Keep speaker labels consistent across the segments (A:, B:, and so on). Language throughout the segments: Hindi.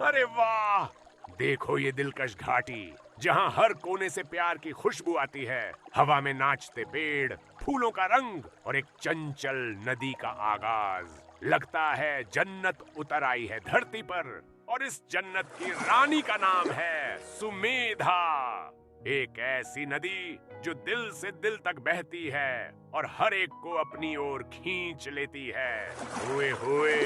A: अरे वाह! देखो ये दिलकश घाटी, जहाँ हर कोने से प्यार की खुशबू आती है। हवा में नाचते पेड़, फूलों का रंग और एक चंचल नदी का आगाज। लगता है जन्नत उतर आई है धरती पर। और इस जन्नत की रानी का नाम है सुमेधा। एक ऐसी नदी जो दिल से दिल तक बहती है और हर एक को अपनी ओर खींच लेती है। हुए हुए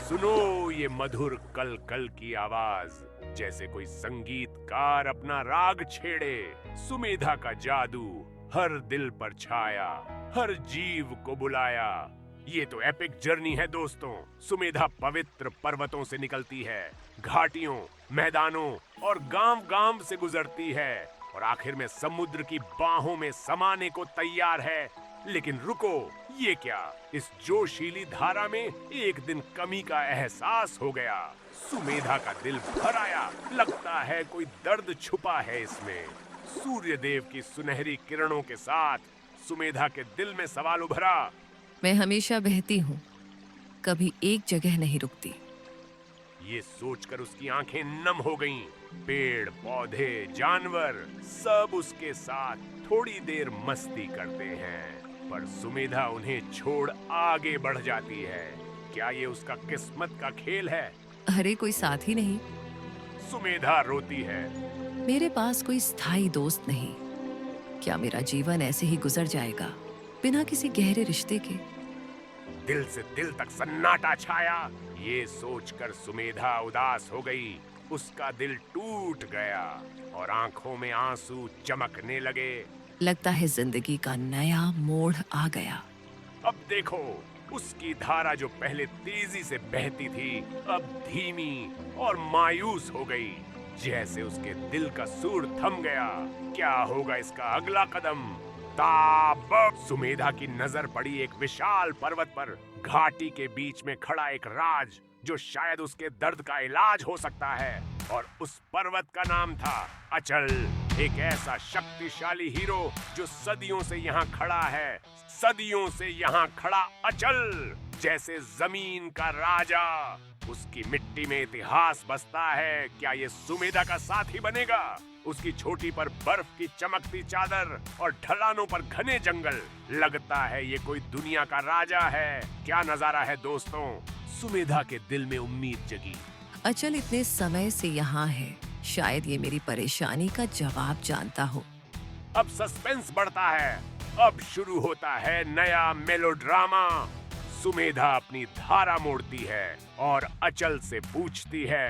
A: सुनो ये मधुर कल कल की आवाज, जैसे कोई संगीतकार अपना राग छेड़े। सुमेधा का जादू हर दिल पर छाया, हर जीव को बुलाया। ये तो एपिक जर्नी है दोस्तों। सुमेधा पवित्र पर्वतों से निकलती है, घाटियों, मैदानों और गांव-गांव से गुजरती है और आखिर में समुद्र की बाहों में समाने को तैयार है। लेकिन रुको, ये क्या? इस जोशीली धारा में एक दिन कमी का एहसास हो गया। सुमेधा का दिल भर आया। लगता है कोई दर्द छुपा है इसमें। सूर्यदेव की सुनहरी किरणों के साथ सुमेधा के दिल में सवाल उभरा।
B: मैं हमेशा बहती हूँ, कभी एक जगह नहीं रुकती।
A: ये सोचकर उसकी आंखें नम हो गईं। पेड़, पौधे, जानवर सब उसके साथ थोड़ी देर मस्ती करते हैं, पर सुमेधा उन्हें छोड़ आगे बढ़ जाती है। क्या ये उसका किस्मत का खेल है?
B: अरे कोई साथ ही नहीं,
A: सुमेधा रोती है।
B: मेरे पास कोई स्थायी दोस्त नहीं। क्या मेरा जीवन ऐसे ही गुजर जाएगा, बिना किसी गहरे रिश्ते के?
A: दिल से दिल तक सन्नाटा छाया। ये सोचकर सुमेधा उदास हो गई। उसका दिल टूट गया और आंखों में आंसू चमकने लगे।
B: लगता है जिंदगी का नया मोड़ आ गया।
A: अब देखो, उसकी धारा जो पहले तेजी से बहती थी, अब धीमी और मायूस हो गई। जैसे उसके दिल का सुर थम गया। क्या होगा इसका अगला कदम? ताबक सुमेधा की नजर पड़ी एक विशाल पर्वत पर। घाटी के बीच में खड़ा एक राज जो शायद उसके दर्द का इलाज हो सकता है। और उस पर्वत का नाम था अचल। एक ऐसा शक्तिशाली हीरो जो सदियों से यहाँ खड़ा है, सदियों से यहाँ खड़ा अचल, जैसे जमीन का राजा। उसकी मिट्टी में इतिहास बसता है। क्या ये सुमेधा का साथी बनेगा? उसकी छोटी पर बर्फ की चमकती चादर और ढलानों पर घने जंगल। लगता है ये कोई दुनिया का राजा है। क्या नजारा है दोस्तों। सुमेधा के दिल में उम्मीद जगी।
B: अचल इतने समय से यहाँ है, शायद ये मेरी परेशानी का जवाब जानता हो।
A: अब सस्पेंस बढ़ता है। अब शुरू होता है नया मेलोड्रामा। सुमेधा अपनी धारा मोड़ती है और अचल से पूछती है।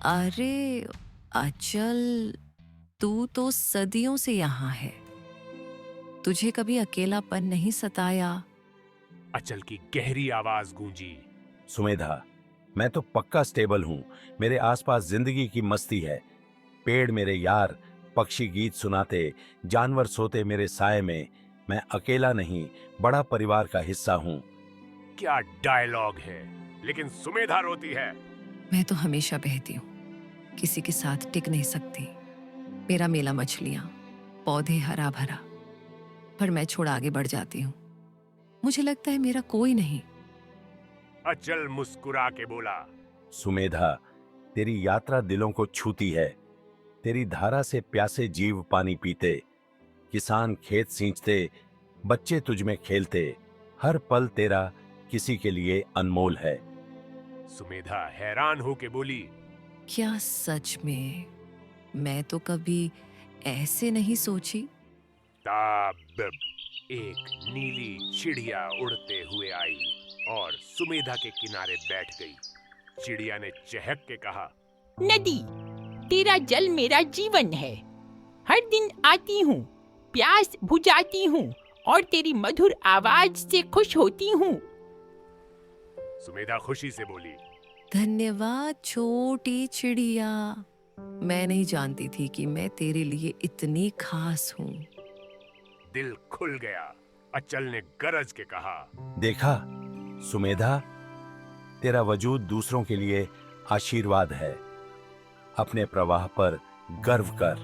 B: अरे अचल, तू तो सदियों से यहाँ है, तुझे कभी अकेलापन नहीं सताया?
A: अचल की गहरी आवाज गूंजी।
C: सुमेधा, मैं तो पक्का स्टेबल हूँ। मेरे आसपास जिंदगी की मस्ती है। पेड़ मेरे यार, पक्षी गीत सुनाते, जानवर सोते मेरे साए में। मैं अकेला नहीं, बड़ा परिवार का हिस्सा हूँ।
A: क्या डायलॉग है। लेकिन सुमेधा रोती है।
B: मैं तो हमेशा बहती हूँ, किसी के साथ टिक नहीं सकती। मेरा मेला मछलियाँ, पौधे हरा भरा, पर मैं छोड़ आगे बढ़ जाती हूँ। मुझे लगता है मेरा कोई नहीं।
A: अचल मुस्कुरा के बोला।
C: सुमेधा, तेरी यात्रा दिलों को छूती है। तेरी धारा से प्यासे जीव पानी पीते, किसान खेत सींचते, बच्चे तुझ में खेलते। हर पल तेरा किसी के लिए अनमोल है।
A: सुमेधा हैरान होके बोली।
B: क्या सच में? मैं तो कभी ऐसे नहीं सोची।
A: तब एक नीली चिड़िया उड़ते हुए आई और सुमेधा के किनारे बैठ गई। चिड़िया ने चहक के कहा,
D: नदी, तेरा जल मेरा जीवन है। हर दिन आती हूँ, प्यास बुझाती हूँ और तेरी मधुर आवाज से खुश होती हूँ।
A: सुमेधा खुशी से बोली।
B: धन्यवाद छोटी चिड़िया। मैं नहीं जानती थी कि मैं तेरे लिए इतनी खास हूँ।
A: दिल खुल गया। अचल ने गरज के कहा।
C: देखा सुमेधा, तेरा वजूद दूसरों के लिए आशीर्वाद है। अपने प्रवाह पर गर्व कर।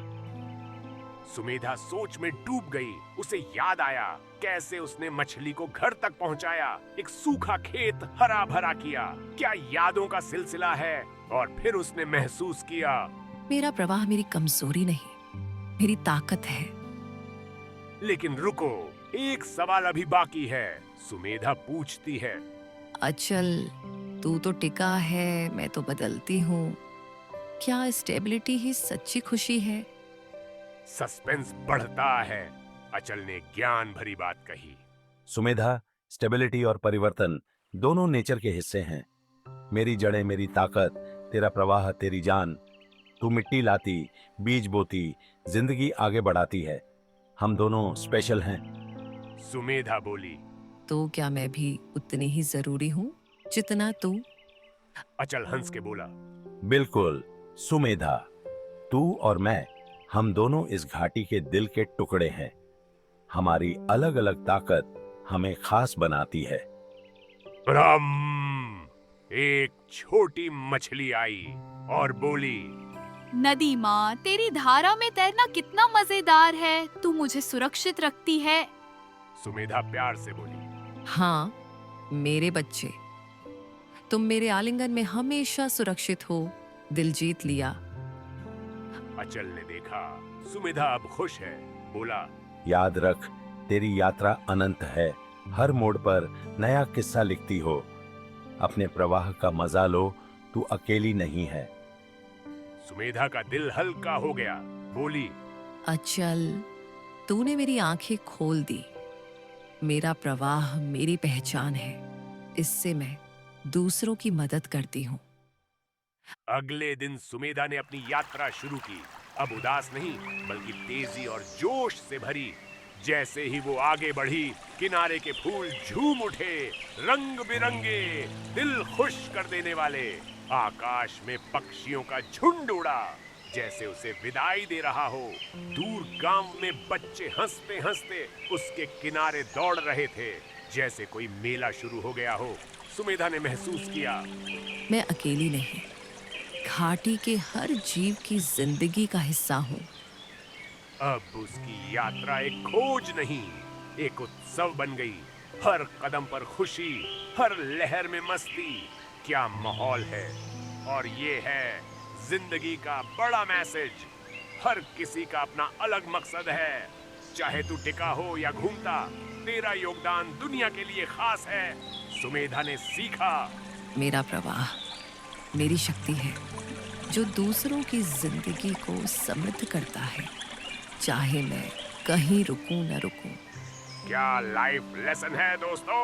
A: सुमेधा सोच में डूब गई। उसे याद आया कैसे उसने मछली को घर तक पहुंचाया, एक सूखा खेत हरा भरा किया। क्या यादों का सिलसिला है। और फिर उसने महसूस किया,
B: मेरा प्रवाह मेरी कमजोरी नहीं, मेरी ताकत है।
A: लेकिन रुको, एक सवाल अभी बाकी है। सुमेधा पूछती है,
B: अचल, तू तो टिका है, मैं तो बदलती हूँ। क्या स्टेबिलिटी ही सच्ची खुशी है?
A: सस्पेंस बढ़ता है। अचल ने ज्ञान भरी बात कही।
C: सुमेधा, स्टेबिलिटी और परिवर्तन दोनों नेचर के हिस्से हैं। मेरी जड़ें मेरी ताकत, तेरा प्रवाह तेरी जान। तू मिट्टी लाती, बीज बोती, जिंदगी आगे बढ़ाती है। हम दोनों स्पेशल हैं।
A: सुमेधा बोली।
B: तो क्या मैं भी उतनी ही जरूरी हूँ जितना तू?
A: अचल हंस के बोला,
C: बिल्कुल सुमेधा, तू और मैं, हम दोनों इस घाटी के दिल के टुकड़े हैं। हमारी अलग अलग ताकत हमें खास बनाती है।
A: ब्रह्म। एक छोटी मछली आई और बोली,
E: नदी माँ, तेरी धारा में तैरना कितना मजेदार है। तू मुझे सुरक्षित रखती है।
A: सुमेधा प्यार से बोली।
B: हाँ मेरे बच्चे, तुम मेरे आलिंगन में हमेशा सुरक्षित हो। दिल जीत लिया।
A: अचल ने देखा सुमेधा अब खुश है। बोला,
C: याद रख, तेरी यात्रा अनंत है। हर मोड़ पर नया किस्सा लिखती हो। अपने प्रवाह का मजा लो, तू अकेली नहीं है।
A: सुमेधा का दिल हल्का हो गया। बोली,
B: अचल, तूने मेरी आंखें खोल दी। मेरा प्रवाह मेरी पहचान है। इससे मैं दूसरों की मदद करती हूँ।
A: अगले दिन सुमेधा ने अपनी यात्रा शुरू की। अब उदास नहीं, बल्कि तेजी और जोश से भरी। जैसे ही वो आगे बढ़ी, किनारे के फूल झूम उठे, रंग बिरंगे, दिल खुश कर देने वाले। आकाश में पक्षियों का झुंड उड़ा, जैसे उसे विदाई दे रहा हो। दूर गांव में बच्चे हंसते हंसते उसके किनारे दौड़ रहे थे, जैसे कोई मेला शुरू हो गया हो। सुमेधा ने महसूस किया,
B: मैं अकेली नहीं, घाटी के हर जीव की जिंदगी का हिस्सा हूँ।
A: अब उसकी यात्रा एक खोज नहीं, एक उत्सव बन गई। हर कदम पर खुशी, हर लहर में मस्ती। क्या माहौल है। और ये है जिंदगी का बड़ा मैसेज। हर किसी का अपना अलग मकसद है। चाहे तू टिका हो या घूमता, तेरा योगदान दुनिया के लिए खास है। सुमेधा ने सीखा,
B: मेरा प्रवाह मेरी शक्ति है, जो दूसरों की जिंदगी को समृद्ध करता है, चाहे मैं कहीं रुकूं न रुकूं।
A: क्या लाइफ लेसन है दोस्तों।